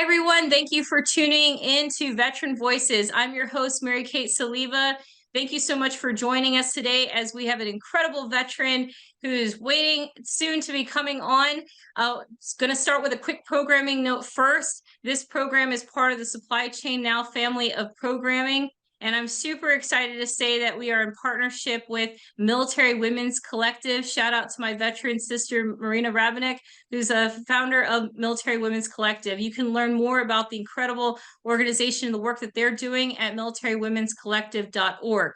Hi, everyone. Thank you for tuning in to Veteran Voices. I'm your host, Mary Kate Soliva. Thank you so much for joining us today as we have an incredible veteran who is waiting soon to be coming on. Going to start with a quick programming note first. This program is part of the Supply Chain Now family of programming. And I'm super excited to say that we are in partnership with Military Women's Collective. Shout out to my veteran sister, Marina Rabinek, who's a founder of Military Women's Collective. You can learn more about the incredible organization and the work that they're doing at militarywomenscollective.org.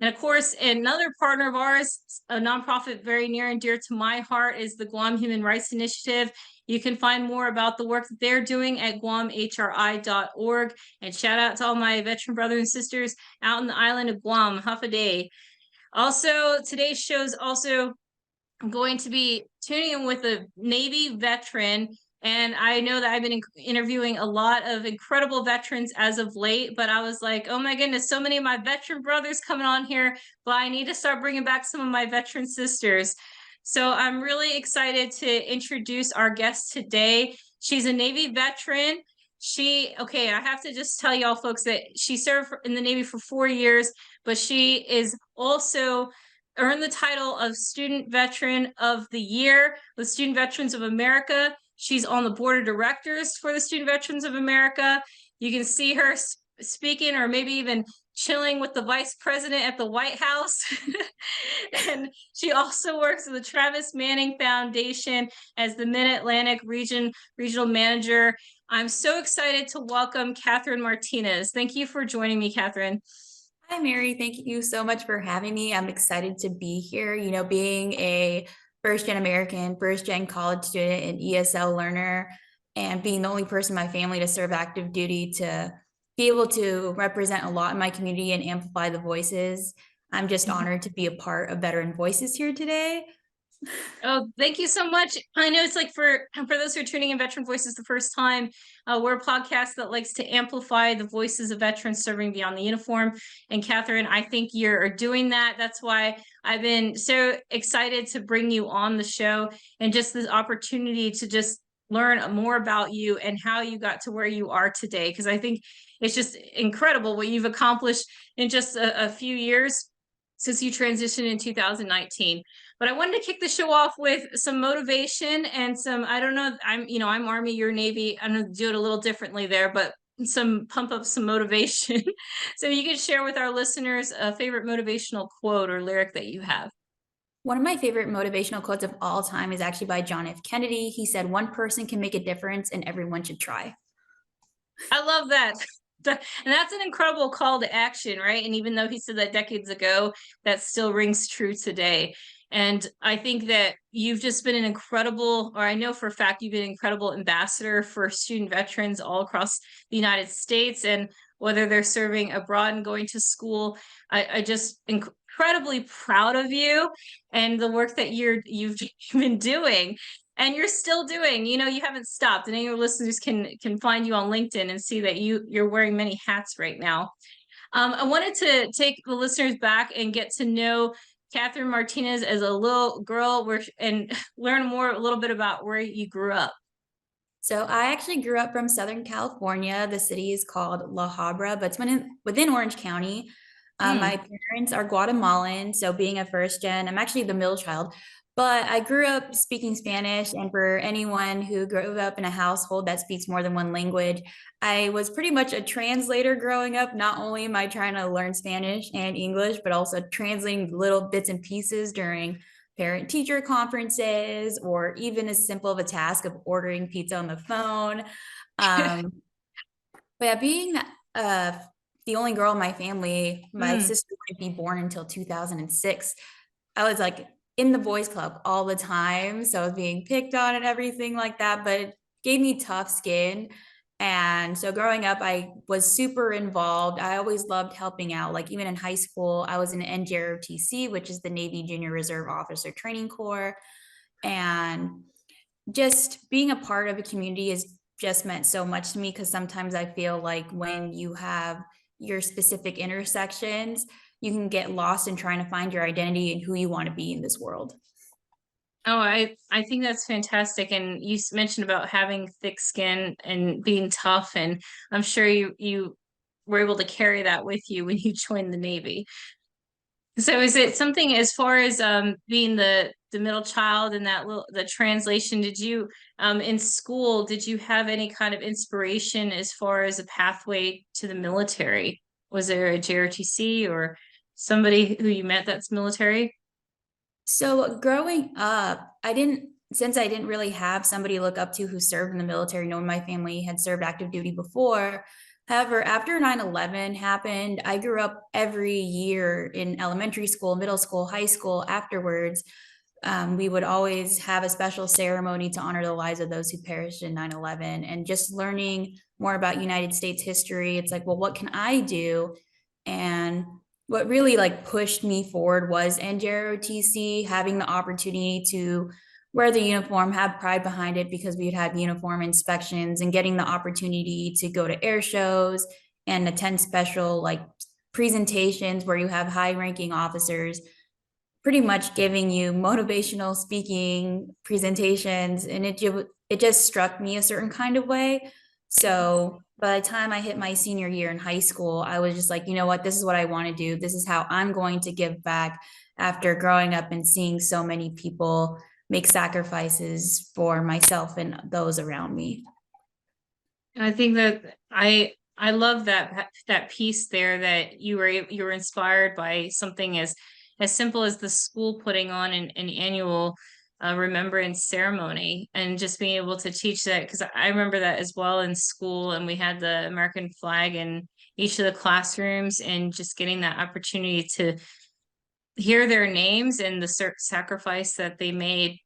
And of course, another partner of ours, a nonprofit very near and dear to my heart, is the Guam Human Rights Initiative. You can find more about the work that they're doing at guamhri.org. And shout out to all my veteran brothers and sisters out in the island of Guam. Huff a day. Also, today's show is also going to be tuning in with a Navy veteran. And I know that I've been interviewing a lot of incredible veterans as of late, but I was like, oh my goodness, so many of my veteran brothers coming on here, but I need to start bringing back some of my veteran sisters. So I'm really excited to introduce our guest today. She's a Navy veteran. I have to just tell y'all folks that she served in the Navy for 4 years, but she is also earned the title of Student Veteran of the Year with Student Veterans of America. She's on the board of directors for the Student Veterans of America. You can see her speaking or maybe even chilling with the vice president at the White House. And she also works at the Travis Manning Foundation as the Mid-Atlantic regional manager. I'm so excited to welcome Katherine Martinez. Thank you for joining me, Katherine. Hi, Mary. Thank you so much for having me. I'm excited to be here. You know, being a first-gen American, first-gen college student, and ESL learner, and being the only person in my family to serve active duty, to be able to represent a lot in my community and amplify the voices. I'm just honored to be a part of Veteran Voices here today. Oh, thank you so much. I know it's like for those who are tuning in Veteran Voices the first time, we're a podcast that likes to amplify the voices of veterans serving beyond the uniform. And Katherine, I think you're doing that. That's why I've been so excited to bring you on the show and just this opportunity to just learn more about you and how you got to where you are today. Because I think it's just incredible what you've accomplished in just a few years since you transitioned in 2019. But I wanted to kick the show off with some motivation and some, I don't know, I'm Army, you're Navy. I'm going to do it a little differently there, but some pump up some motivation. So you could share with our listeners a favorite motivational quote or lyric that you have. One of my favorite motivational quotes of all time is actually by John F. Kennedy. He said, "One person can make a difference and everyone should try." I love that. And that's an incredible call to action, right? And even though he said that decades ago, that still rings true today. And I think that you've just been an incredible, or I know for a fact you've been an incredible ambassador for student veterans all across the United States. And whether they're serving abroad and going to school, I just incredibly proud of you and the work that you've been doing. And you're still doing, you haven't stopped. And your listeners can find you on LinkedIn and see that you're wearing many hats right now. I wanted to take the listeners back and get to know Katherine Martinez as a little girl and learn a little bit about where you grew up. So I actually grew up from Southern California. The city is called La Habra, but it's within Orange County. My parents are Guatemalan, so being a first gen, I'm actually the middle child, but I grew up speaking Spanish. And for anyone who grew up in a household that speaks more than one language, I was pretty much a translator growing up. Not only am I trying to learn Spanish and English, but also translating little bits and pieces during parent-teacher conferences, or even as simple of a task of ordering pizza on the phone. But yeah, being the only girl in my family, my sister wouldn't be born until 2006. I was like in the boys club all the time, so I was being picked on and everything like that, but it gave me tough skin. And so growing up, I was super involved. I always loved helping out. Like even in high school, I was in NJROTC, which is the Navy Junior Reserve Officer Training Corps. And just being a part of a community has just meant so much to me, because sometimes I feel like when you have your specific intersections, you can get lost in trying to find your identity and who you want to be in this world. Oh, I think that's fantastic. And you mentioned about having thick skin and being tough, and I'm sure you were able to carry that with you when you joined the Navy. So is it something as far as being the middle child and that little the translation, did you in school, did you have any kind of inspiration as far as a pathway to the military? Was there a JRTC or somebody who you met that's military? So growing up, since I didn't really have somebody to look up to who served in the military, knowing my family had served active duty before. However, after 9/11 happened, I grew up every year in elementary school, middle school, high school afterwards. We would always have a special ceremony to honor the lives of those who perished in 9/11. And just learning more about United States history, it's like, well, what can I do? And what really like pushed me forward was NJROTC, having the opportunity to wear the uniform, have pride behind it because we would have uniform inspections, and getting the opportunity to go to air shows and attend special like presentations where you have high ranking officers pretty much giving you motivational speaking presentations, and it just struck me a certain kind of way. So by the time I hit my senior year in high school, I was just like, you know what, this is what I want to do. This is how I'm going to give back after growing up and seeing so many people make sacrifices for myself and those around me. And I think that I love that piece there that you were inspired by something as simple as the school putting on an annual remembrance ceremony and just being able to teach that, because I remember that as well in school, and we had the American flag in each of the classrooms, and just getting that opportunity to hear their names and the sacrifice that they made.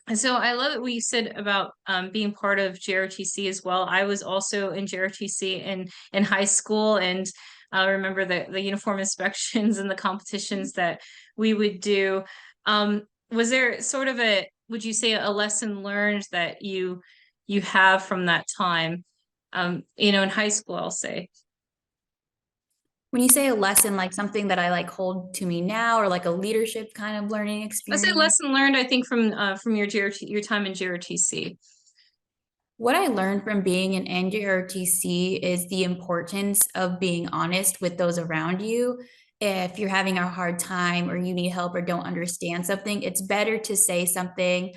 And so I love it what you said about being part of JRTC as well. I was also in JRTC in high school, and I remember the uniform inspections and the competitions that we would do. Was there sort of would you say a lesson learned that you have from that time? In high school, I'll say. When you say a lesson, like something that I like hold to me now, or like a leadership kind of learning I say experience. lesson learned, I think from your your time in JRTC. What I learned from being an NJRTC is the importance of being honest with those around you. If you're having a hard time or you need help or don't understand something, it's better to say something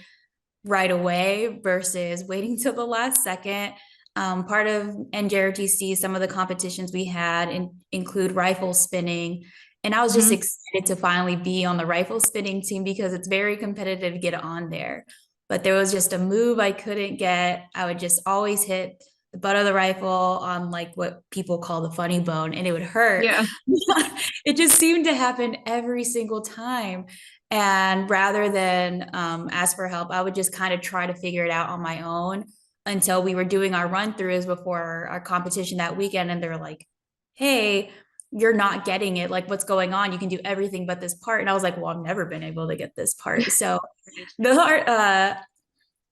right away versus waiting till the last second. Part of NJRTC, some of the competitions we had include rifle spinning. And I was just Mhm. excited to finally be on the rifle spinning team because it's very competitive to get on there. But there was just a move I couldn't get. I would just always hit the butt of the rifle on like what people call the funny bone, and it would hurt. Yeah. It just seemed to happen every single time. And rather than ask for help, I would just kind of try to figure it out on my own until we were doing our run throughs before our competition that weekend. And they're like, hey, you're not getting it. Like, what's going on? You can do everything but this part. And I was like, well, I've never been able to get this part. So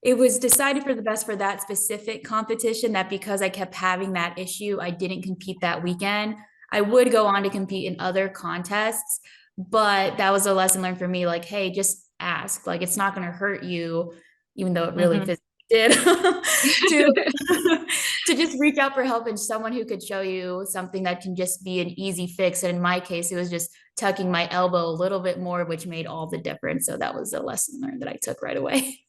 it was decided for the best for that specific competition that because I kept having that issue, I didn't compete that weekend. I would go on to compete in other contests, but that was a lesson learned for me. Like, hey, just ask. Like, it's not going to hurt you, even though it really Mhm. physically did, to to just reach out for help and someone who could show you something that can just be an easy fix. And in my case, it was just tucking my elbow a little bit more, which made all the difference. So that was a lesson learned that I took right away.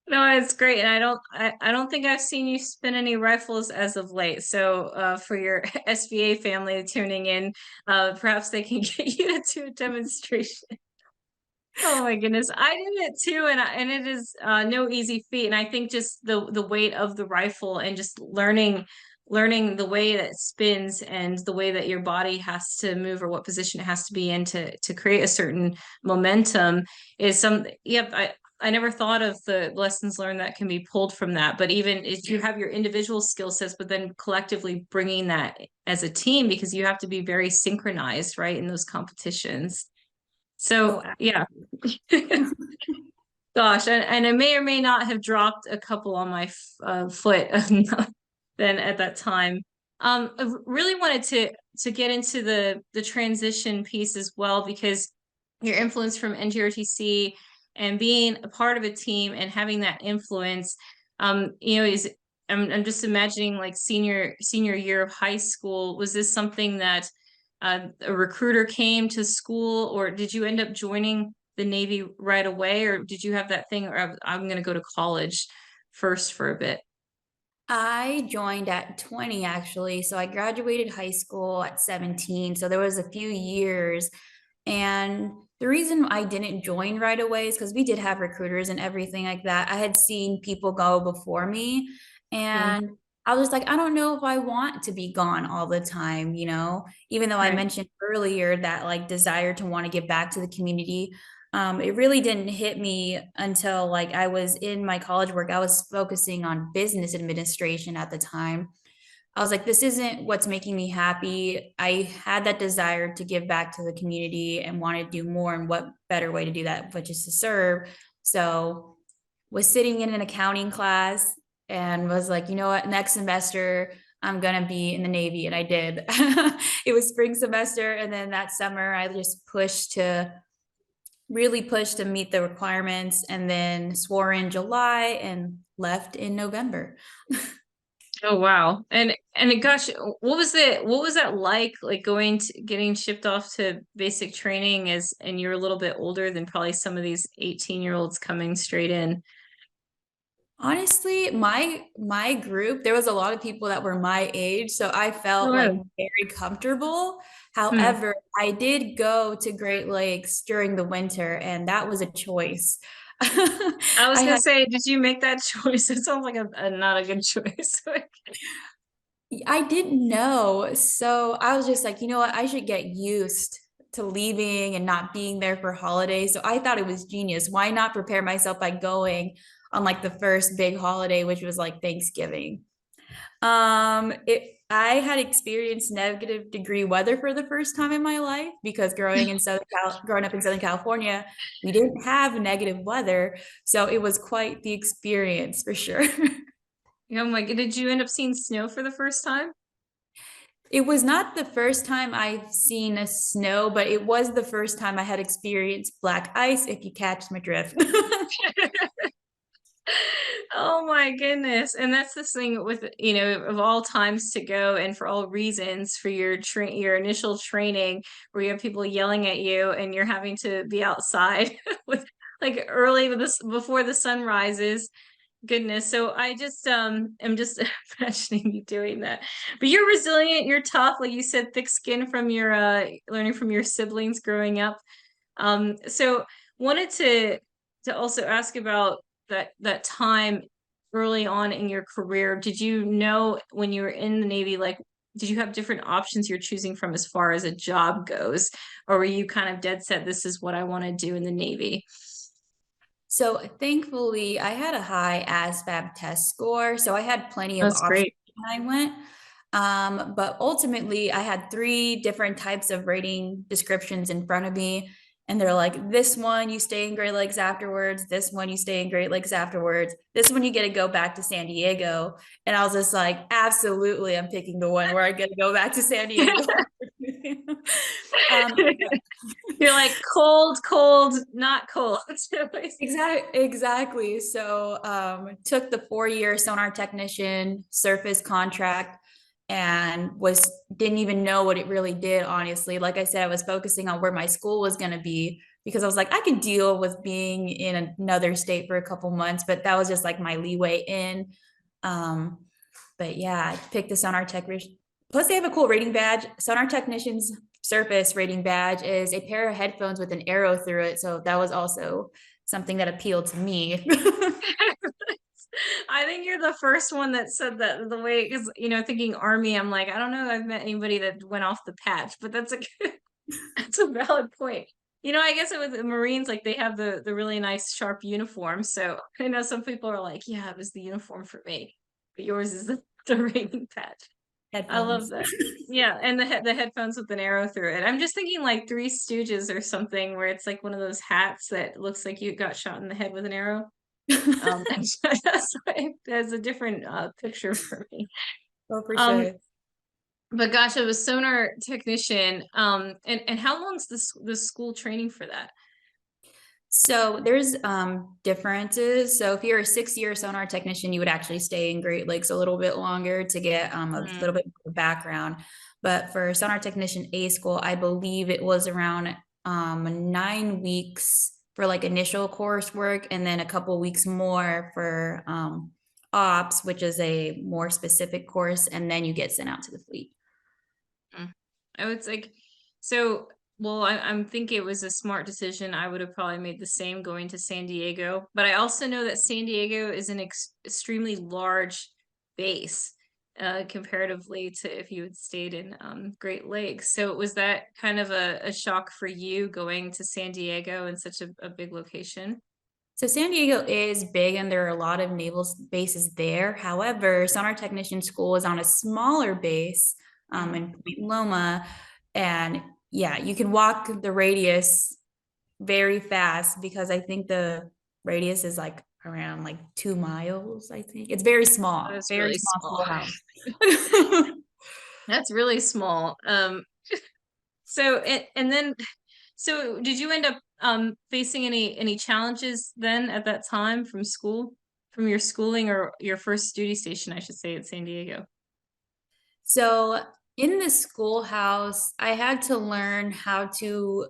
No, it's great. And I don't think I've seen you spin any rifles as of late. So for your SVA family tuning in, perhaps they can get you to do a demonstration. Oh my goodness. I did it too, and it is no easy feat. And I think just the weight of the rifle and just learning the way that it spins and the way that your body has to move or what position it has to be in to create a certain momentum is yep, I never thought of the lessons learned that can be pulled from that. But even if you have your individual skill sets, but then collectively bringing that as a team, because you have to be very synchronized, right, in those competitions. Oh, So yeah. Gosh, and I may or may not have dropped a couple on my foot then at that time. I really wanted to get into the transition piece as well, because your influence from NGRTC and being a part of a team and having that influence, is I'm just imagining like senior year of high school. Was this something that a recruiter came to school, or did you end up joining the Navy right away, or did you have that thing, or I'm going to go to college first for a bit? I joined at 20 actually. So I graduated high school at 17. So there was a few years. And the reason I didn't join right away is because we did have recruiters and everything like that. I had seen people go before me, Mm, and I was just like, I don't know if I want to be gone all the time, even though I right. mentioned earlier that like desire to want to give back to the community. It really didn't hit me until like I was in my college work. I was focusing on business administration at the time. I was like, this isn't what's making me happy. I had that desire to give back to the community and want to do more. And what better way to do that, but just to serve. So was sitting in an accounting class and was like, you know what, next semester I'm gonna be in the Navy. And I did. It was spring semester. And then that summer I just really pushed to meet the requirements, and then swore in July and left in November. Oh wow. Gosh, what was that like going to getting shipped off to basic training as and you're a little bit older than probably some of these 18-year-olds coming straight in? Honestly, my group, there was a lot of people that were my age, so I Oh, felt like wow. very comfortable. Hmm. However, I did go to Great Lakes during the winter, and that was a choice. I was I gonna had say, did you make that choice? It sounds like a not a good choice. I didn't know. So I was just like, you know what? I should get used to leaving and not being there for holidays. So I thought it was genius. Why not prepare myself by going on like the first big holiday, which was like Thanksgiving? I had experienced negative degree weather for the first time in my life because growing up in Southern California, we didn't have negative weather. So it was quite the experience for sure. Oh my, did you end up seeing snow for the first time? It was not the first time I've seen a snow, but it was the first time I had experienced black ice, if you catch my drift. Oh my goodness. And that's this thing with, of all times to go and for all reasons for your initial training where you have people yelling at you and you're having to be outside with like early with this before the sun rises. Goodness. So I just am just imagining you doing that. But you're resilient, you're tough, like you said, thick skin from your learning from your siblings growing up. So wanted to also ask about that time early on in your career. Did you know when you were in the Navy, like did you have different options you're choosing from as far as a job goes, or were you kind of dead set, this is what I want to do in the Navy? So thankfully, I had a high ASVAB test score, so I had plenty of That's options great. when I went. But ultimately, I had three different types of rating descriptions in front of me. And they're like, this one you stay in Great Lakes afterwards, this one you stay in Great Lakes afterwards, this one you get to go back to San Diego. And I was just like, absolutely, I'm picking the one where I get to go back to San Diego. um, You're like cold, cold, not cold. Exactly. So took the 4 year sonar technician surface contract and was didn't even know what it really did, honestly. Like I said, I was focusing on where my school was going to be because I was like, I can deal with being in another state for a couple months, but that was just like my leeway in. Um, but yeah, I picked the sonar technician. Plus, they have a cool rating badge. Sonar technician's surface rating badge is a pair of headphones with an arrow through it. So that was also something that appealed to me. I think you're the first one that said that the way, because thinking army, I'm like, I don't know if I've met anybody that went off the patch, but that's a that's a valid point. I guess with the Marines, like they have the really nice sharp uniform. So I know some people are like, yeah, it was the uniform for me, but yours is the rating patch. I love Headphones. that. Yeah, and the headphones with an arrow through it. I'm just thinking like Three Stooges or something where it's like one of those hats that looks like you got shot in the head with an arrow. And that's why that's a different picture for me. Oh, for Um, sure. but gosh, I was sonar technician. And how long's the school training for that? So there's differences. So if you're a 6-year sonar technician, you would actually stay in Great Lakes a little bit longer to get a little bit of background. But for sonar technician A school, I believe it was around 9 weeks for like initial coursework, and then a couple weeks more for ops, which is a more specific course, and then you get sent out to the fleet. Oh, it's like, so, well, I'm thinking it was a smart decision. I would have probably made the same going to San Diego, but I also know that San Diego is an extremely large base, comparatively to if you had stayed in Great Lakes. So was that kind of a shock for you going to San Diego in such a big location? So San Diego is big and there are a lot of naval bases there. However, Sonar Technician School is on a smaller base in Point Loma. And yeah, you can walk the radius very fast because I think the radius is like around like 2 miles, I think. It's That's very really small small. schoolhouse. That's really small. So and then so did you end up facing any challenges then at that time from school, from your schooling or your first duty station, I should say, at San Diego? So in the schoolhouse, I had to learn how to,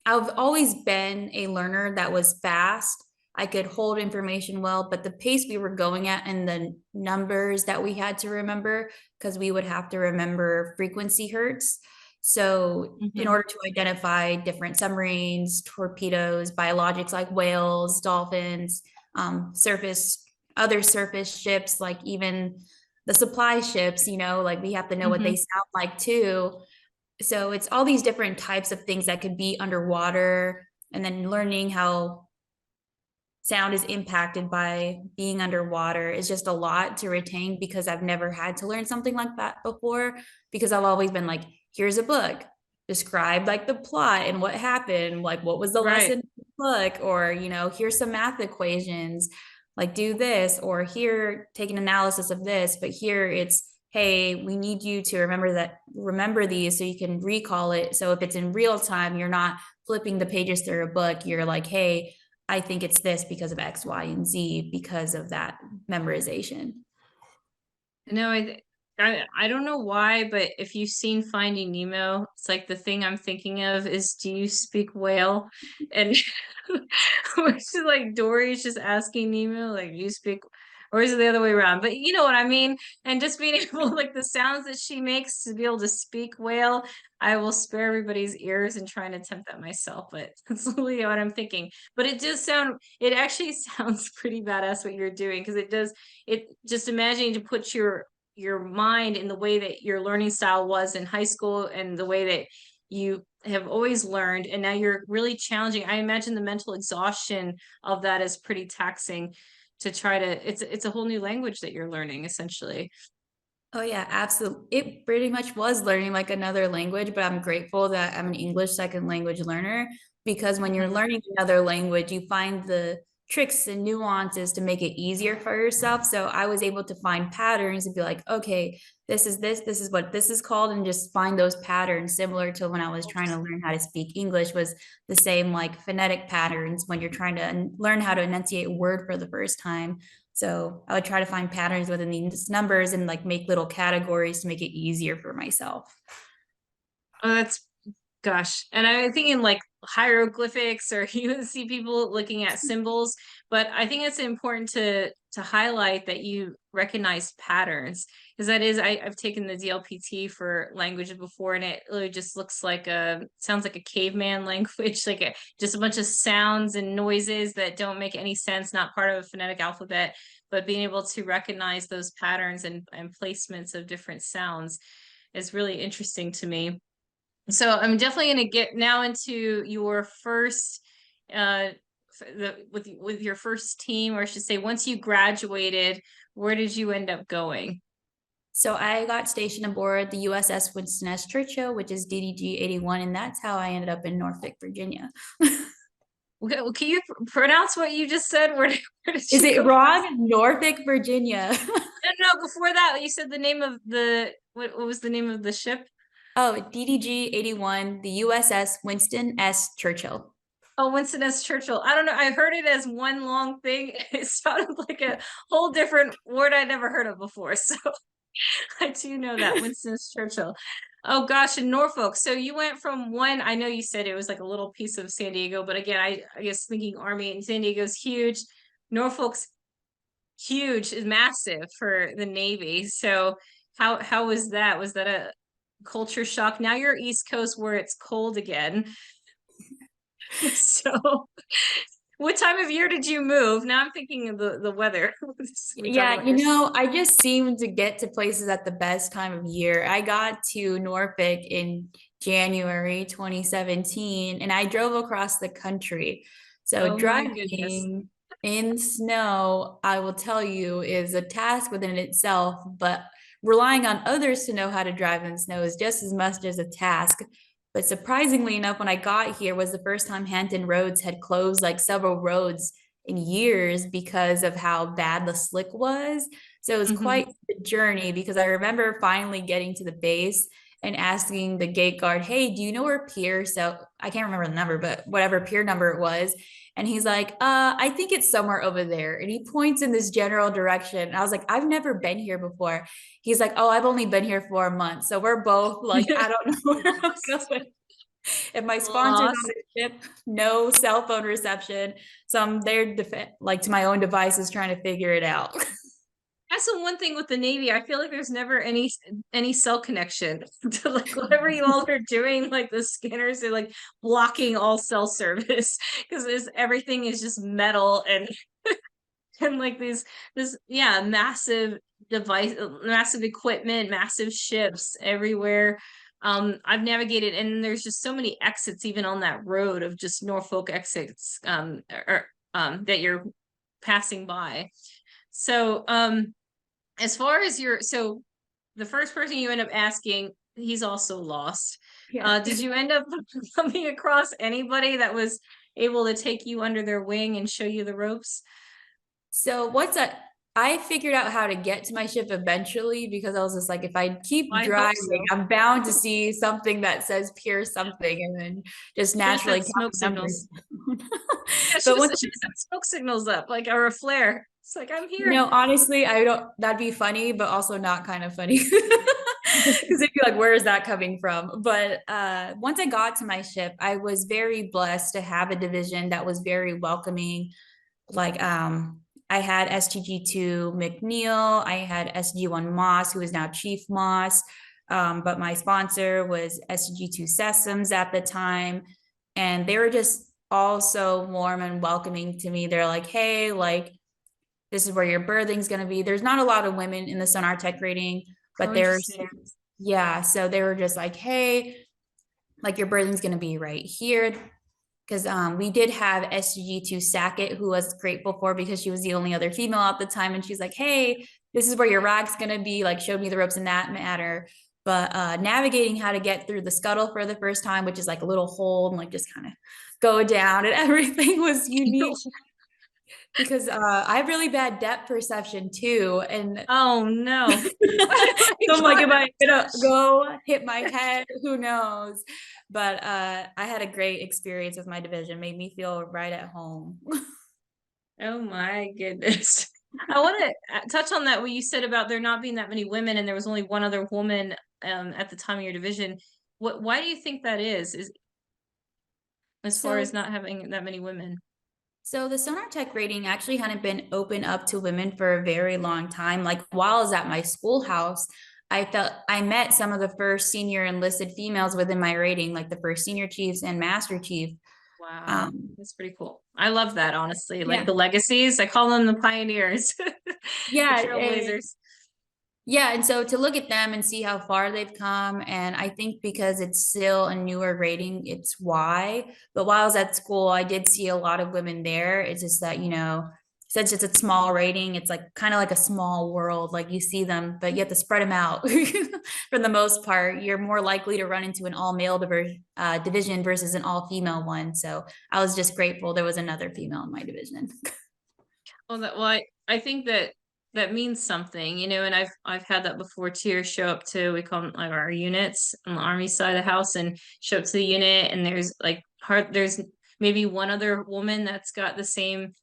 I've always been a learner that was fast. I could hold information well, but the pace we were going at and the numbers that we had to remember, because we would have to remember frequency hertz. So in Mhm. order to identify different submarines, torpedoes, biologics like whales, dolphins, surface, other surface ships, like even the supply ships, like we have to know what they Mhm. sound like too. So it's all these different types of things that could be underwater, and then learning how sound is impacted by being underwater is just a lot to retain because I've never had to learn something like that before, because I've always been like, here's a book, describe like the plot and what happened, like what was the Right. lesson in the book, or here's some math equations, like do this, or here take an analysis of this, but here it's, hey, we need you to remember these so you can recall it. So if it's in real time, you're not flipping the pages through a book, you're like, hey, I think it's this because of X, Y, and Z because of that memorization. No, I don't know why, but if you've seen Finding Nemo, it's like the thing I'm thinking of is, do you speak whale? And which is like Dory's just asking Nemo, like, do you speak, or is it the other way around? But you know what I mean? And just being able, like the sounds that she makes to be able to speak whale, I will spare everybody's ears and try and attempt that myself, but that's literally what I'm thinking. But it actually sounds pretty badass what you're doing, because it does, it just imagining to put your mind in the way that your learning style was in high school and the way that you have always learned, and now you're really challenging. I imagine the mental exhaustion of that is pretty taxing to try to, it's a whole new language that you're learning essentially. Oh yeah, absolutely. It pretty much was learning like another language, but I'm grateful that I'm an English second language learner, because when you're Mhm. learning another language, you find the tricks and nuances to make it easier for yourself. So I was able to find patterns and be like, okay, this is what this is called, and just find those patterns similar to when I was trying to learn how to speak English, was the same like phonetic patterns when you're trying to learn how to enunciate a word for the first time. So I would try to find patterns within these numbers and like make little categories to make it easier for myself. Oh, that's, gosh. And I think in like hieroglyphics, or you see people looking at symbols, but I think it's important to highlight that you recognize patterns, because that is, I've taken the DLPT for languages before, and it really just looks like sounds like a caveman language, like just a bunch of sounds and noises that don't make any sense, not part of a phonetic alphabet, but being able to recognize those patterns and placements of different sounds is really interesting to me. So I'm definitely going to get now into your first, with your first team, or I should say, once you graduated, where did you end up going? So I got stationed aboard the USS Winston S. Churchill, which is DDG 81, and that's how I ended up in Norfolk, Virginia. Okay, well, can you pronounce what you just said? Where did Is you it go? wrong? Norfolk, Virginia. No, no, before that, you said the name of what was the name of the ship? Oh, DDG 81, the USS Winston S. Churchill. Oh, Winston S. Churchill. I don't know. I heard it as one long thing. It sounded like a whole different word I'd never heard of before. So I do know that Winston S. Churchill. Oh gosh, in Norfolk. So you went from one, I know you said it was like a little piece of San Diego, but again, I guess thinking Army and San Diego's huge. Norfolk's huge, is massive for the Navy. So how was that? Was that a culture shock? Now you're East Coast where it's cold again. So what time of year did you move? Now I'm thinking of the weather. We talk Yeah, about your I just seem to get to places at the best time of year. I got to Norfolk in January 2017 and I drove across the country. So oh my goodness. driving in snow, I will tell you, is a task within itself, but relying on others to know how to drive in snow is just as much as a task. But surprisingly enough, when I got here was the first time Hampton Roads had closed like several roads in years because of how bad the slick was. So it was Mhm. quite the journey because I remember finally getting to the base and asking the gate guard, "Hey, do you know where pier?" So I can't remember the number, but whatever pier number it was. And he's like, I think it's somewhere over there. And he points in this general direction. And I was like, I've never been here before. He's like, oh, I've only been here for a month. So we're both like, I don't know where I'm going. If my sponsor's on Lost. the ship, no cell phone reception. So I'm there like to my own devices trying to figure it out. That's the one thing with the Navy. I feel like there's never any cell connection to like whatever you all are doing. Like the scanners are like blocking all cell service because everything is just metal and like this yeah massive device, massive equipment, massive ships everywhere. I've navigated and there's just so many exits even on that road of just Norfolk exits or that you're passing by. So as far as so the first person you end up asking, he's also lost. Yeah. Did you end up coming across anybody that was able to take you under their wing and show you the ropes? So what's that? I figured out how to get to my ship eventually because I was just like, if I keep I hope driving, so. I'm bound to see something that says pure something and then just Should have naturally said count smoke the numbers. signals. Yeah, But once should have said smoke signals up, like or a flare. It's like I'm here. Honestly, I don't, that'd be funny, but also not kind of funny. Because they'd be like, where is that coming from? But once I got to my ship, I was very blessed to have a division that was very welcoming. Like I had STG2 McNeil, I had SG1 Moss, who is now Chief Moss. But my sponsor was STG2 Sessoms at the time. And they were just all so warm and welcoming to me. They're like, hey, like, this is where your birthing's going to be. There's not a lot of women in the Sonar Tech rating, Oh, but interesting. yeah. So they were just like, hey, like your birthing's going to be right here. Because we did have SG2 Sackett, who I was grateful for because she was the only other female at the time. And she's like, hey, this is where your rack's going to be, like, showed me the ropes in that matter. But navigating how to get through the scuttle for the first time, which is like a little hole and like just kind of go down, and everything was unique because I have really bad depth perception too. And Oh no. so I'm like, am I Oh gonna go hit my head? Who knows? But I had a great experience with my division, made me feel right at home. oh my goodness. I want to touch on that what you said about there not being that many women and there was only one other woman at the time of your division. Why do you think that is as far So as not having that many women? So the Sonar Tech rating actually hadn't been open up to women for a very long time. Like while I was at my schoolhouse, I met some of the first senior enlisted females within my rating, like the first senior chiefs and master chief. Wow, Um, that's pretty cool. I love that, honestly. Like yeah, the legacies, I call them the pioneers, the yeah, trailblazers. yeah. And so to look at them and see how far they've come, and I think because it's still a newer rating, it's why. But while I was at school, I did see a lot of women there. It's just that, since it's a small rating, it's like kind of like a small world. Like you see them, but you have to spread them out for the most part. You're more likely to run into an all male division versus an all female one. So I was just grateful there was another female in my division. I think that that means something, and I've had that before too, show up to, we call them like our units on the Army side of the house and show up to the unit and there's like there's maybe one other woman that's got the same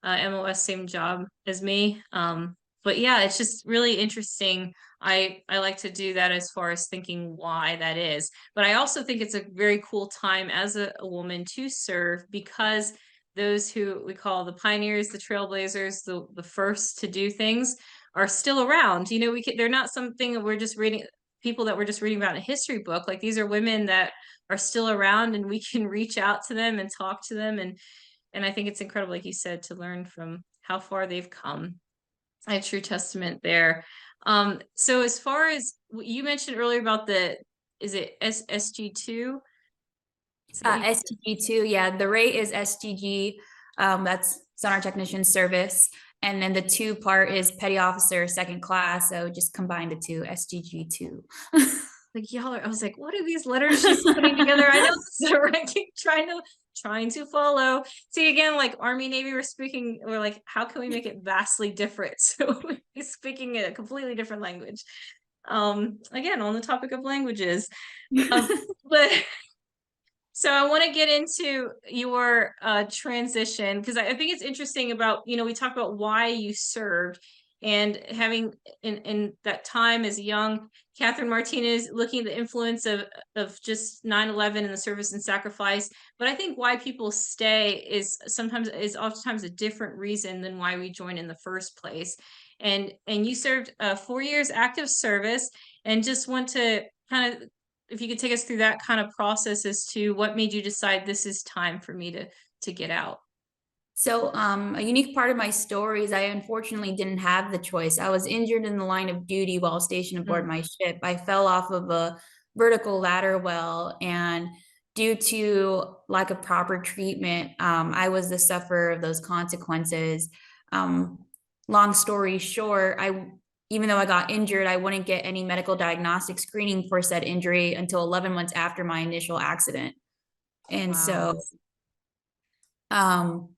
MOS, same job as me. But yeah, it's just really interesting. I like to do that as far as thinking why that is. But I also think it's a very cool time as a woman to serve, because those who we call the pioneers, the trailblazers, the first to do things are still around. You know, they're not something that we're just reading, people that we're just reading about in a history book. Like, these are women that are still around, and we can reach out to them and talk to them. And I think it's incredible, like you said, to learn from how far they've come. A true testament there. So as far as you mentioned earlier about is it SG2? STG2, yeah, the rate is STG. That's Sonar Technician Service. And then the 2 part is Petty Officer Second Class. So just combine the 2, STG2. Like, y'all I was like, what are these letters she's putting together? I know this is a ranking, trying to follow. See, again, like Army, Navy, we're like, how can we make it vastly different? So we're speaking a completely different language. Again, on the topic of languages. But so I want to get into your transition, because I think it's interesting about, you know, we talk about why you served, and having in that time as a young Katherine Martinez, looking at the influence of just 9/11 and the service and sacrifice. But I think why people stay is oftentimes a different reason than why we join in the first place. And you served 4 years active service, and just want to kind of, if you could take us through that kind of process as to what made you decide this is time for me to get out. So, a unique part of my story is I unfortunately didn't have the choice. I was injured in the line of duty while stationed aboard my ship. I fell off of a vertical ladder well, and due to lack of proper treatment, I was the sufferer of those consequences. Long story short, even though I got injured, I wouldn't get any medical diagnostic screening for said injury until 11 months after my initial accident. And Wow. so,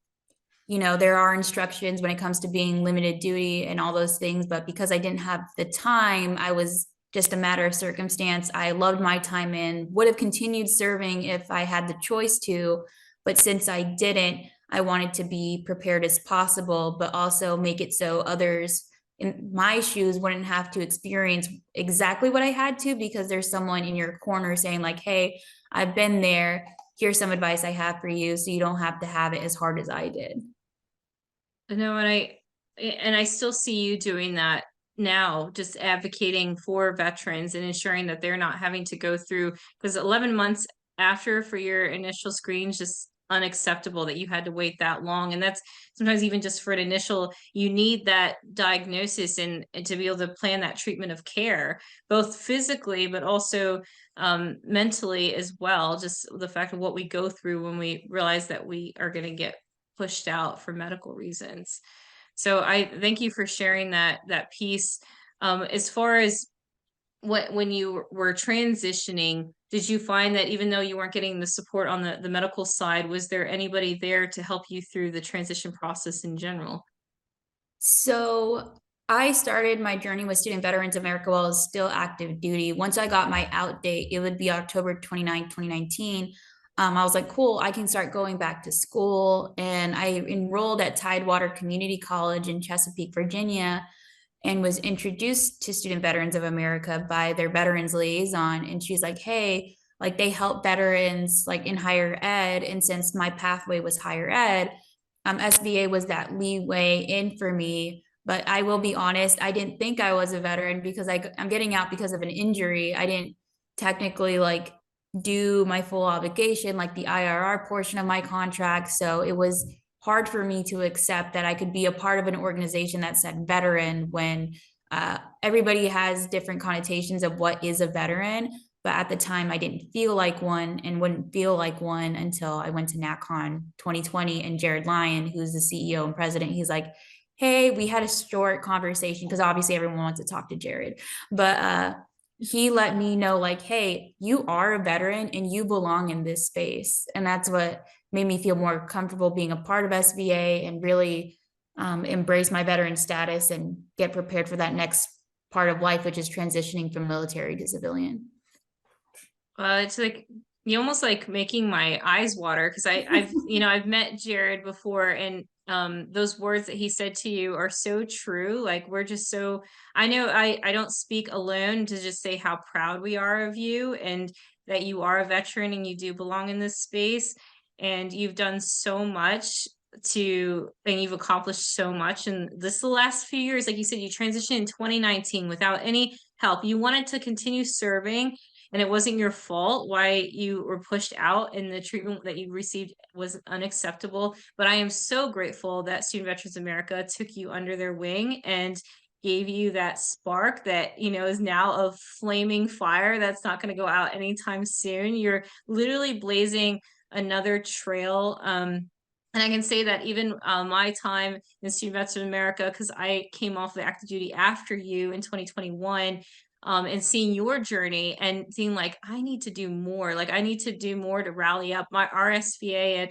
you know, there are instructions when it comes to being limited duty and all those things, but because I didn't have the time, I was just a matter of circumstance. I loved my time in, would have continued serving if I had the choice to, but since I didn't, I wanted to be prepared as possible, but also make it so others in my shoes wouldn't have to experience exactly what I had to, because there's someone in your corner saying like, hey, I've been there. Here's some advice I have for you, so you don't have to have it as hard as I did. No, and I still see you doing that now, just advocating for veterans and ensuring that they're not having to go through, because 11 months after for your initial screens, just unacceptable that you had to wait that long. And that's sometimes even just for an initial, you need that diagnosis and to be able to plan that treatment of care, both physically, but also mentally as well. Just the fact of what we go through when we realize that we are going to get pushed out for medical reasons. So I thank you for sharing that piece. As far as when you were transitioning, did you find that even though you weren't getting the support on the medical side, was there anybody there to help you through the transition process in general? So I started my journey with Student Veterans America while I was still active duty. Once I got my out date, it would be October 29, 2019. I was like, cool, I can start going back to school. And I enrolled at Tidewater Community College in Chesapeake, Virginia, and was introduced to Student Veterans of America by their veterans liaison. And she's like, hey, like they help veterans like in higher ed. And since my pathway was higher ed, SVA was that leeway in for me. But I will be honest, I didn't think I was a veteran because I'm getting out because of an injury. I didn't technically like do my full obligation, like the IRR portion of my contract. So it was hard for me to accept that I could be a part of an organization that said veteran when everybody has different connotations of what is a veteran. But at the time, I didn't feel like one and wouldn't feel like one until I went to NatCon 2020. And Jared Lyon, who's the CEO and president, he's like, hey, we had a short conversation because obviously everyone wants to talk to Jared. But he let me know like, hey, you are a veteran and you belong in this space. And that's what made me feel more comfortable being a part of SVA and really embrace my veteran status and get prepared for that next part of life, which is transitioning from military to civilian. It's like You almost like making my eyes water because I've I've met Jared before, and those words that he said to you are so true. Like we're just so, I know I don't speak alone to just say how proud we are of you and that you are a veteran and you do belong in this space, and you've done so much and you've accomplished so much. And this the last few years, like you said, you transitioned in 2019 without any help. You wanted to continue serving, and it wasn't your fault why you were pushed out, and the treatment that you received was unacceptable. But I am so grateful that Student Veterans America took you under their wing and gave you that spark that is now a flaming fire that's not going to go out anytime soon. You're literally blazing another trail. And I can say that even my time in Student Veterans America, because I came off of active duty after you in 2021, and seeing your journey and seeing like I need to do more. Like I need to do more to rally up my RSVA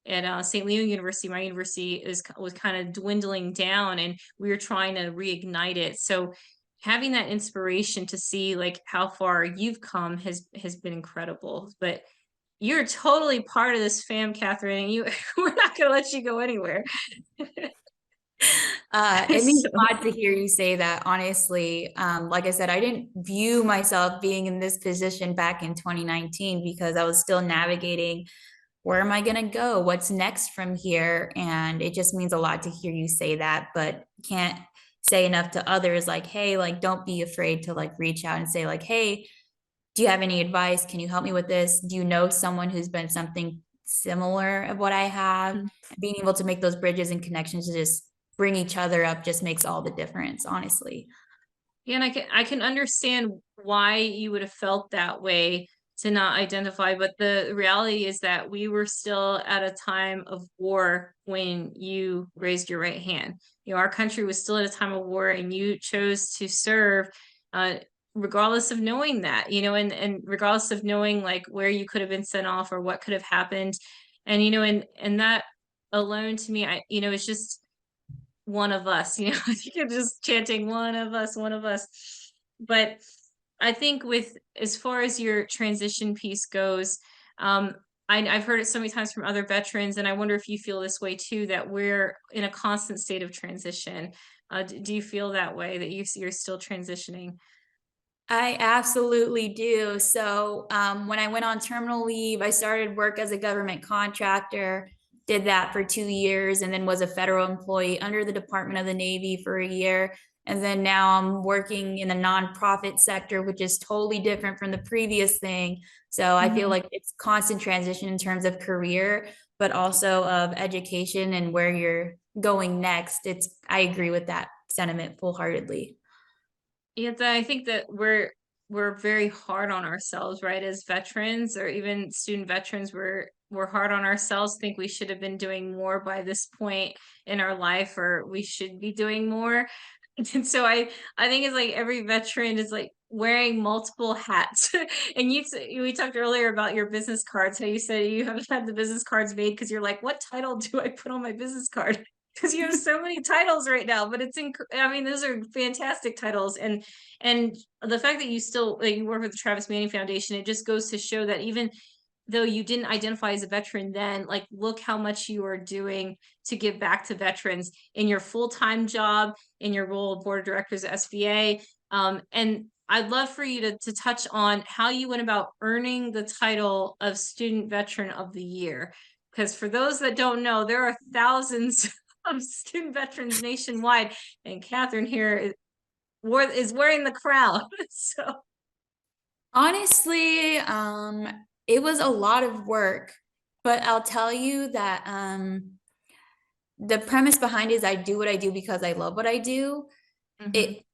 at St. Leo University. My university was kind of dwindling down, and we were trying to reignite it. So having that inspiration to see like how far you've come has been incredible. But you're totally part of this fam, Katherine, and we're not going to let you go anywhere. It means So, a lot to hear you say that, honestly. Like I said, I didn't view myself being in this position back in 2019 because I was still navigating, where am I going to go? What's next from here? And it just means a lot to hear you say that, but can't say enough to others like, hey, like, don't be afraid to like reach out and say like, hey, do you have any advice? Can you help me with this? Do you know someone who's been something similar of what I have? mm. And being able to make those bridges and connections to just bring each other up just makes all the difference, honestly. Yeah, and I can understand why you would have felt that way to not identify, but the reality is that we were still at a time of war when you raised your right hand. Our country was still at a time of war, and you chose to serve, uh, regardless of knowing that, and regardless of knowing like where you could have been sent off or what could have happened. And and that alone to me, it's just one of us, I think you're just chanting one of us. But I think with as far as your transition piece goes, um, I've heard it so many times from other veterans, and I wonder if you feel this way too, that we're in a constant state of transition. Do you feel that way, that you're still transitioning? I absolutely do. So, when I went on terminal leave, I started work as a government contractor, did that for 2 years, and then was a federal employee under the Department of the Navy for a year. And then now I'm working in the nonprofit sector, which is totally different from the previous thing. So I feel Mhm. like it's constant transition in terms of career, but also of education and where you're going next. I agree with that sentiment full heartedly. Yeah, I think that we're very hard on ourselves, right? As veterans or even student veterans, we're hard on ourselves, think we should have been doing more by this point in our life, or we should be doing more. And so I think it's like every veteran is like wearing multiple hats. And we talked earlier about your business cards, how you said you haven't had the business cards made because you're like, what title do I put on my business card? Because you have so many titles right now. But I mean, those are fantastic titles. And the fact that you work with the Travis Manning Foundation, it just goes to show that even though you didn't identify as a veteran then, like look how much you are doing to give back to veterans in your full-time job, in your role of board of directors at SVA. And I'd love for you to touch on how you went about earning the title of Student Veteran of the Year. Because for those that don't know, there are thousands of student veterans nationwide, and Katherine here is wearing the crown. So Honestly, it was a lot of work, but I'll tell you that the premise behind it is I do what I do because I love what I do. mhm. It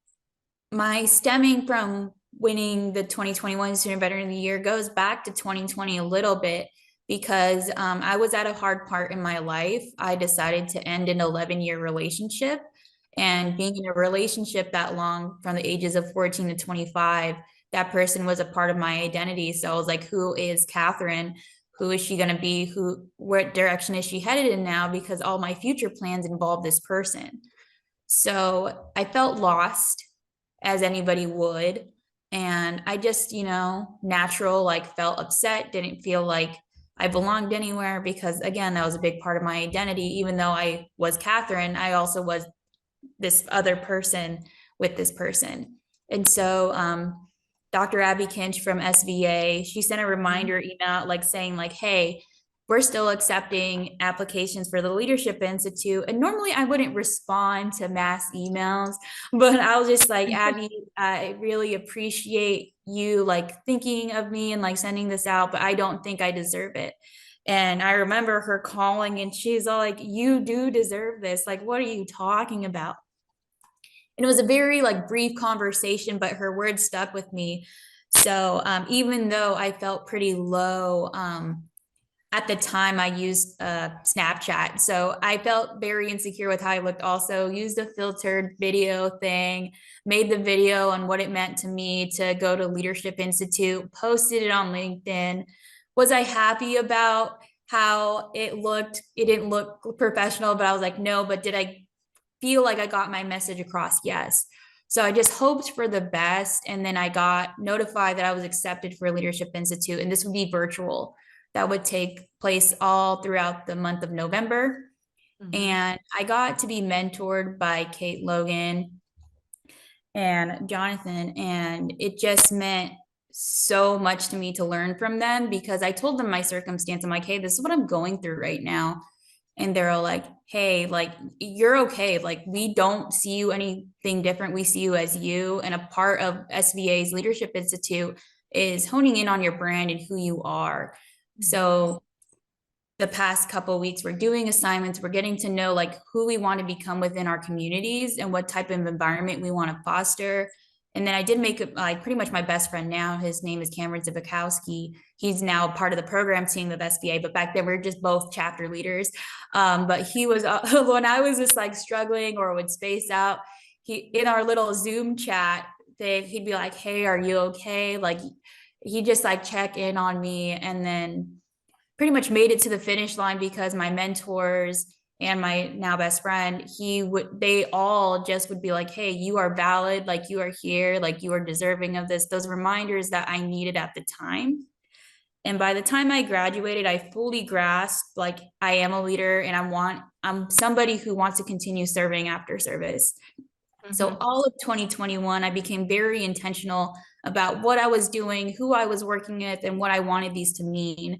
My stemming from winning the 2021 Student Veteran of the Year goes back to 2020 a little bit because I was at a hard part in my life. I decided to end an 11-year relationship. And being in a relationship that long, from the ages of 14 to 25, that person was a part of my identity. So I was like, who is Katherine? Who is she going to be? What direction is she headed in now? Because all my future plans involve this person. So I felt lost, as anybody would. And I just, natural, like felt upset, didn't feel like I belonged anywhere because again, that was a big part of my identity. Even though I was Katherine, I also was this other person with this person. And so Dr. Abby Kinch from SVA, she sent a reminder email like saying like, hey, we're still accepting applications for the Leadership Institute. And normally I wouldn't respond to mass emails, but I was just like, Abby, I really appreciate you like thinking of me and like sending this out, but I don't think I deserve it. And I remember her calling and she's all like, you do deserve this. Like, what are you talking about? And it was a very like brief conversation, but her words stuck with me. So even though I felt pretty low, at the time I used Snapchat. So I felt very insecure with how I looked, also used a filtered video thing, made the video on what it meant to me to go to Leadership Institute, posted it on LinkedIn. Was I happy about how it looked? It didn't look professional, but I was like, no, but did I feel like I got my message across? Yes. So I just hoped for the best. And then I got notified that I was accepted for Leadership Institute, and this would be virtual. That would take place all throughout the month of November. And I got to be mentored by Kate Logan and Jonathan, and it just meant so much to me to learn from them because I told them my circumstance. I'm like, hey, this is what I'm going through right now. And they're all like, hey, like, you're okay. Like, we don't see you anything different. We see you as you. And a part of SVA's Leadership Institute is honing in on your brand and who you are. So the past couple of weeks, we're doing assignments. We're getting to know like who we want to become within our communities and what type of environment we want to foster. And then I did make it like pretty much my best friend now. His name is Cameron Zibikowski. He's now part of the program team of SBA, but back then we are just both chapter leaders. But he was, when I was just like struggling or would space out, he, in our little Zoom chat, he'd be like, hey, are you okay? Like he just like check in on me, and then pretty much made it to the finish line because my mentors and my now best friend, they all just would be like, hey, you are valid, like you are here, like you are deserving of this, those reminders that I needed at the time. And by the time I graduated, I fully grasped like I am a leader and I'm somebody who wants to continue serving after service. So all of 2021, I became very intentional about what I was doing, who I was working with, and what I wanted these to mean.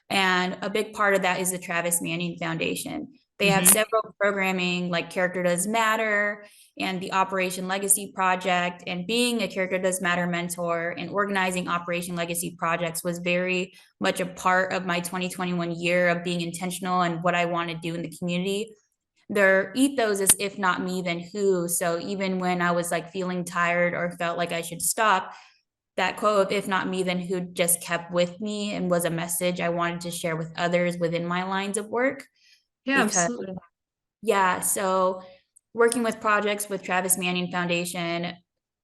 And a big part of that is the Travis Manning Foundation. They have several programming like Character Does Matter and the Operation Legacy Project. And being a Character Does Matter mentor and organizing Operation Legacy projects was very much a part of my 2021 year of being intentional and what I want to do in the community. Their ethos is if not me, then who. So even when I was like feeling tired or felt like I should stop, that quote of if not me, then who just kept with me and was a message I wanted to share with others within my lines of work. Yeah, Because, absolutely. yeah, so working with projects with Travis Manning Foundation,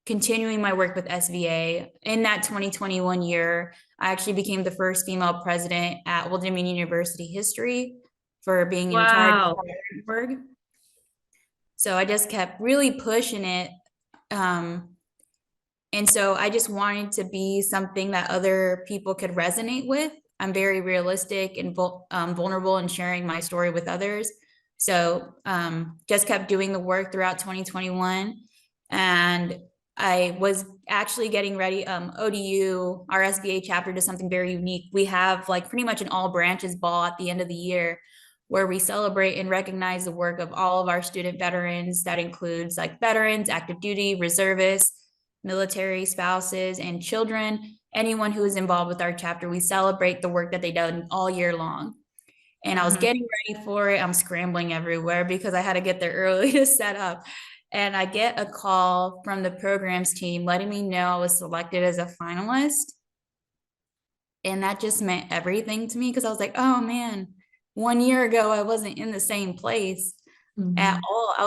continuing my work with SVA. In that 2021 year, I actually became the first female president at Old Dominion University history for being in charge of Wow. Pittsburgh. So I just kept really pushing it. And so I just wanted to be something that other people could resonate with. I'm very realistic and vulnerable in sharing my story with others. So just kept doing the work throughout 2021. And I was actually getting ready. ODU, our SBA chapter, does something very unique. We have like pretty much an all branches ball at the end of the year where we celebrate and recognize the work of all of our student veterans. That includes like veterans, active duty, reservists, military spouses, and children. Anyone who is involved with our chapter, we celebrate the work that they've done all year long. And I was getting ready for it. I'm scrambling everywhere because I had to get there early to set up. And I get a call from the programs team letting me know I was selected as a finalist. And that just meant everything to me because I was like, oh man, 1 year ago, I wasn't in the same place at all. I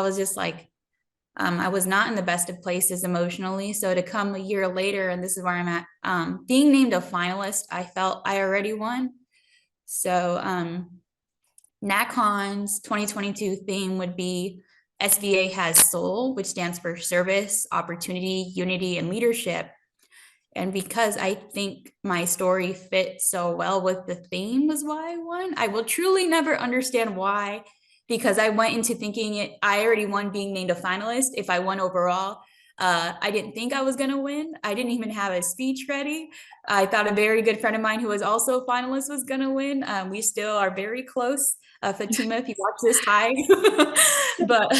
was just like, I was not in the best of places emotionally. So to come a year later, and this is where I'm at, being named a finalist, I felt I already won. So NatCon's 2022 theme would be SVA has SOUL, which stands for Service, Opportunity, Unity, and Leadership. And because I think my story fits so well with the theme was why I won. I will truly never understand why, because I went into thinking I already won being named a finalist if I won overall. I didn't think I was going to win. I didn't even have a speech ready. I thought a very good friend of mine who was also a finalist was going to win. We still are very close. Fatima, if you watch this, hi. But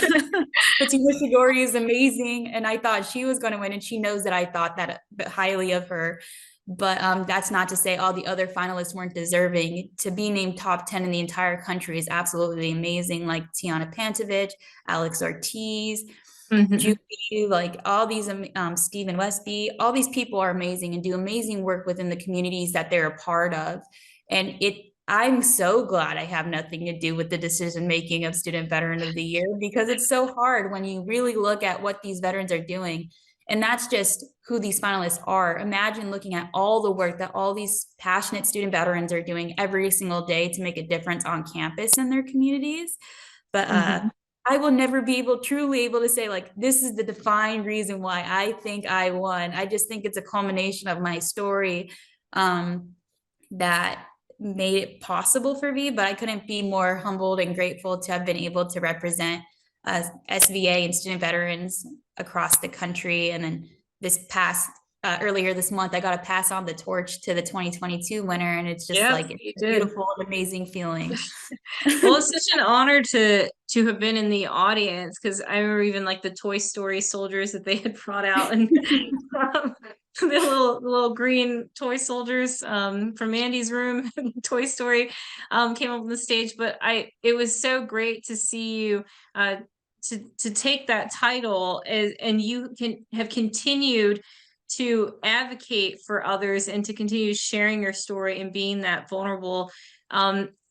Fatima Shigori is amazing. And I thought she was going to win. And she knows that I thought that highly of her. But that's not to say all the other finalists weren't deserving. To be named top 10 in the entire country is absolutely amazing. Like Tiana Pantovic, Alex Ortiz, Julie, like all these, Stephen Westby, all these people are amazing and do amazing work within the communities that they're a part of. And I'm so glad I have nothing to do with the decision making of Student Veteran of the Year, because it's so hard when you really look at what these veterans are doing. And that's just who these finalists are. Imagine looking at all the work that all these passionate student veterans are doing every single day to make a difference on campus in their communities. But I will never be truly able to say, like, this is the defined reason why I think I won. I just think it's a culmination of my story that made it possible for me. But I couldn't be more humbled and grateful to have been able to represent SVA and student veterans across the country. And then earlier this month, I got to pass on the torch to the 2022 winner. And it's just it's a beautiful and amazing feeling. Well, it's such an honor to have been in the audience, because I remember even like the Toy Story soldiers that they had brought out, and the little green toy soldiers from Andy's room, Toy Story, came up on the stage. But it was so great to see you to take that title, and you have continued to advocate for others and to continue sharing your story and being that vulnerable.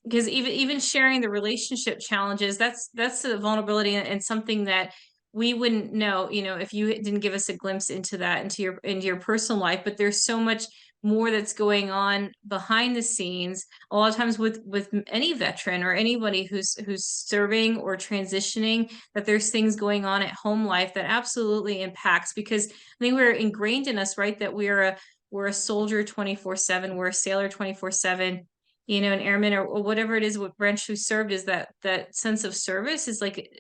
Because even sharing the relationship challenges, that's the vulnerability and something that we wouldn't know, if you didn't give us a glimpse into that, into your personal life. But there's so much more that's going on behind the scenes a lot of times with any veteran or anybody who's serving or transitioning, that there's things going on at home life that absolutely impacts, because I think we're ingrained in us, right, that we're a soldier 24/7, we're a sailor 24/7, an airman or whatever it is, what branch who served, is that sense of service is like,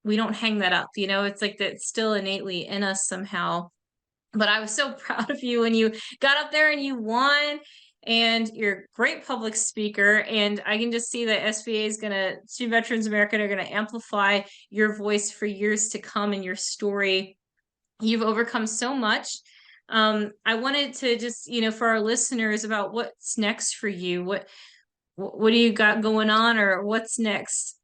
we don't hang that up, it's like that's still innately in us somehow. But I was so proud of you when you got up there and you won, and you're a great public speaker. And I can just see that SVA Student Veterans America are going to amplify your voice for years to come in your story. You've overcome so much. I wanted to just, for our listeners, about what's next for you. What do you got going on, or what's next?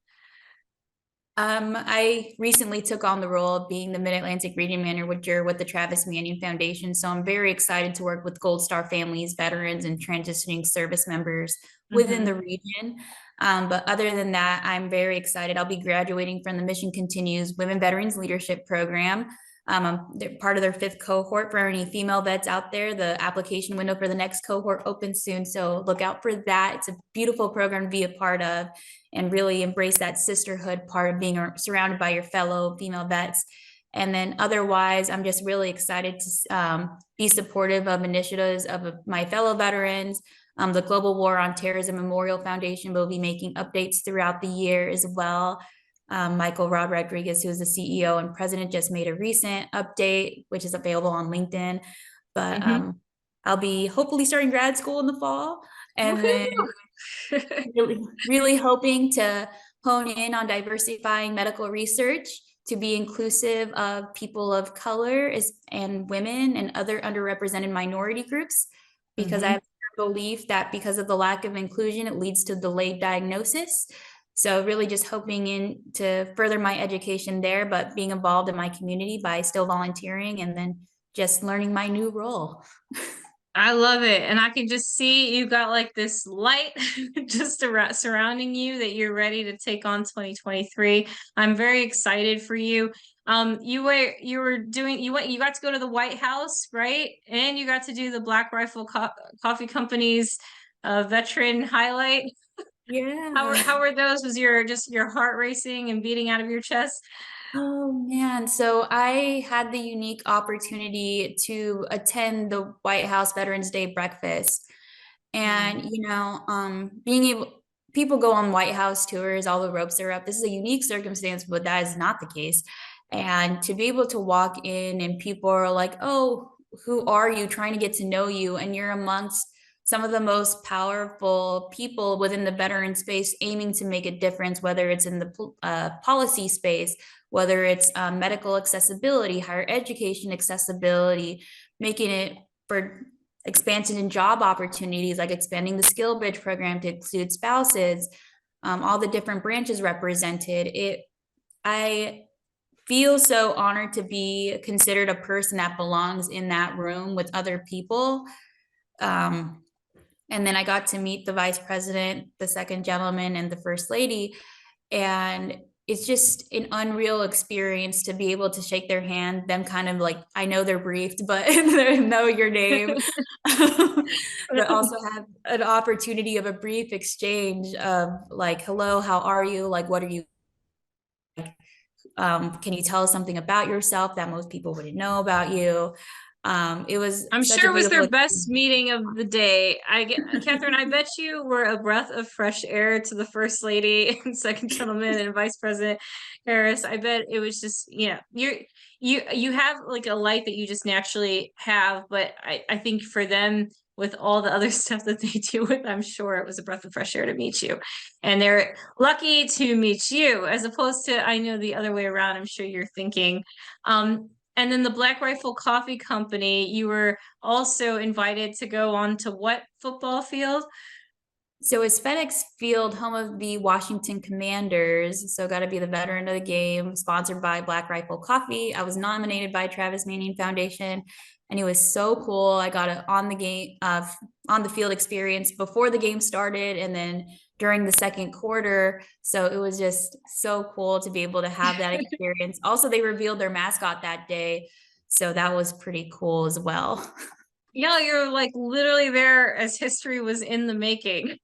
I recently took on the role of being the Mid-Atlantic Region Manager with the Travis Manion Foundation. So I'm very excited to work with Gold Star families, veterans, and transitioning service members within the region. But other than that, I'm very excited. I'll be graduating from the Mission Continues Women Veterans Leadership Program. They're part of their 5th cohort. For any female vets out there, the application window for the next cohort opens soon, so look out for that. It's a beautiful program to be a part of, and really embrace that sisterhood part of being surrounded by your fellow female vets. And then otherwise, I'm just really excited to be supportive of initiatives of my fellow veterans. The Global War on Terrorism Memorial Foundation will be making updates throughout the year as well. Michael Rob Rodriguez, who is the CEO and president, just made a recent update, which is available on LinkedIn. But I'll be hopefully starting grad school in the fall, and then really hoping to hone in on diversifying medical research to be inclusive of people of color and women and other underrepresented minority groups, because I have a belief that because of the lack of inclusion, it leads to delayed diagnosis. So really just hoping to further my education there, but being involved in my community by still volunteering and then just learning my new role. I love it. And I can just see you got like this light just surrounding you, that you're ready to take on 2023. I'm very excited for you. You got to go to the White House, right? And you got to do the Black Rifle Coffee Company's veteran highlight. Yeah. How were those? Was your heart racing and beating out of your chest? Oh man. So I had the unique opportunity to attend the White House Veterans Day breakfast. Mm. And, being able, people go on White House tours, all the ropes are up. This is a unique circumstance, but that is not the case. And to be able to walk in and people are like, oh, who are you? Trying to get to know you. And you're amongst some of the most powerful people within the veteran space aiming to make a difference, whether it's in the policy space, whether it's medical accessibility, higher education accessibility, making it for expansion in job opportunities, like expanding the skill bridge program to include spouses, all the different branches represented. I feel so honored to be considered a person that belongs in that room with other people. Um, and then I got to meet the vice president, the second gentleman, and the first lady. And it's just an unreal experience to be able to shake their hand, them kind of like, I know they're briefed, but they know your name. But also have an opportunity of a brief exchange of like, hello, how are you? Like, what are you? Can you tell us something about yourself that most people wouldn't know about you? It was I'm such a sure it was beautiful their best experience. meeting of the day. Catherine, I bet you were a breath of fresh air to the first lady and second gentleman and Vice President Harris. I bet it was just, you have like a light that you just naturally have, but I think for them with all the other stuff that they deal with, I'm sure it was a breath of fresh air to meet you. And they're lucky to meet you as opposed to, I know the other way around, I'm sure you're thinking. And then the Black Rifle Coffee Company, you were also invited to go on to what football field? So it's FedEx Field, home of the Washington Commanders. So got to be the veteran of the game, sponsored by Black Rifle Coffee. I was nominated by Travis Manning Foundation, and it was so cool. I got it on the game, on the field experience before the game started, and then during the second quarter. So it was just so cool to be able to have that experience. Also, they revealed their mascot that day, so that was pretty cool as well. Yeah, you're like literally there as history was in the making.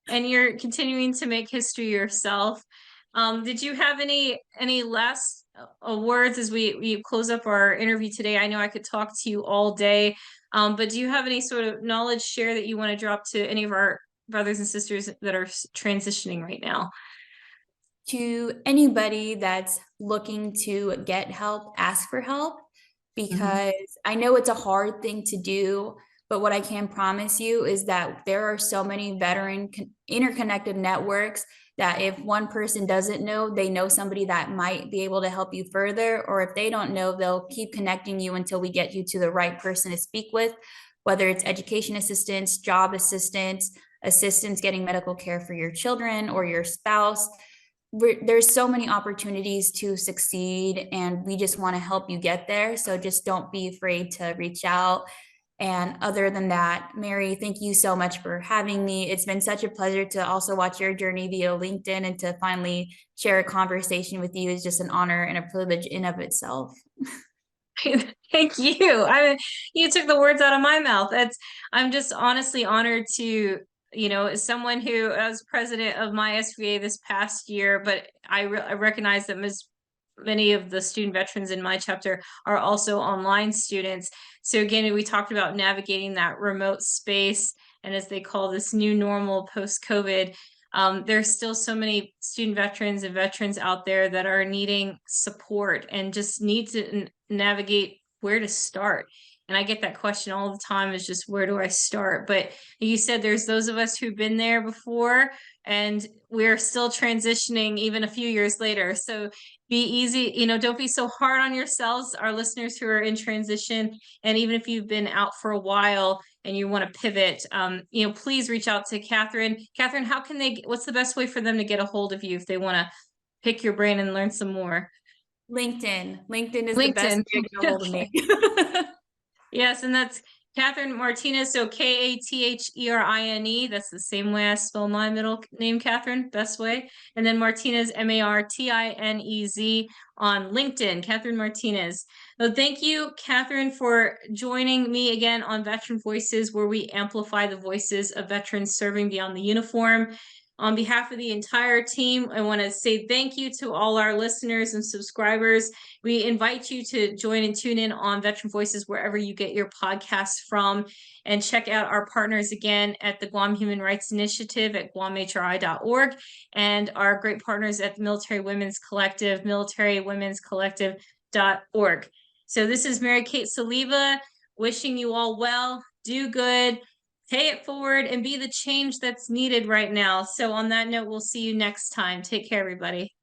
And you're continuing to make history yourself. Did you have any last words as we close up our interview today? I know I could talk to you all day, but do you have any sort of knowledge share that you want to drop to any of our brothers and sisters that are transitioning right now? To anybody that's looking to get help, ask for help Mhm. because I know it's a hard thing to do. But what I can promise you is that there are so many veteran interconnected networks that if one person doesn't know, they know somebody that might be able to help you further. Or if they don't know, they'll keep connecting you until we get you to the right person to speak with, whether it's education assistance, job assistance, assistance getting medical care for your children or your spouse. There's so many opportunities to succeed and we just want to help you get there, so just don't be afraid to reach out. And other than that, Mary, thank you so much for having me. It's been such a pleasure to also watch your journey via LinkedIn, and to finally share a conversation with you is just an honor and a privilege in of itself. Thank you. You took the words out of my mouth. I'm just honestly honored to, as someone who I was president of my SVA this past year, but I recognize that many of the student veterans in my chapter are also online students. So again, we talked about navigating that remote space, and as they call this new normal post-COVID. There's still so many student veterans and veterans out there that are needing support and just need to navigate where to start. And I get that question all the time, is just where do I start? But you said there's those of us who've been there before, and we're still transitioning even a few years later. So be easy, don't be so hard on yourselves, our listeners who are in transition. And even if you've been out for a while and you want to pivot, please reach out to Catherine. Catherine, what's the best way for them to get a hold of you if they want to pick your brain and learn some more? LinkedIn is the best LinkedIn. way to get a hold of Okay. me. Yes, and that's Katherine Martinez. So Katherine. That's the same way I spell my middle name, Catherine. Best way. And then Martinez, Martinez on LinkedIn, Katherine Martinez. So thank you, Katherine, for joining me again on Veteran Voices, where we amplify the voices of veterans serving beyond the uniform. On behalf of the entire team, I want to say thank you to all our listeners and subscribers. We invite you to join and tune in on Veteran Voices wherever you get your podcasts from, and check out our partners again at the Guam Human Rights Initiative at guamhri.org, and our great partners at the Military Women's Collective, militarywomen'scollective.org. So this is Mary Kate Soliva wishing you all well, do good, pay it forward, and be the change that's needed right now. So on that note, we'll see you next time. Take care, everybody.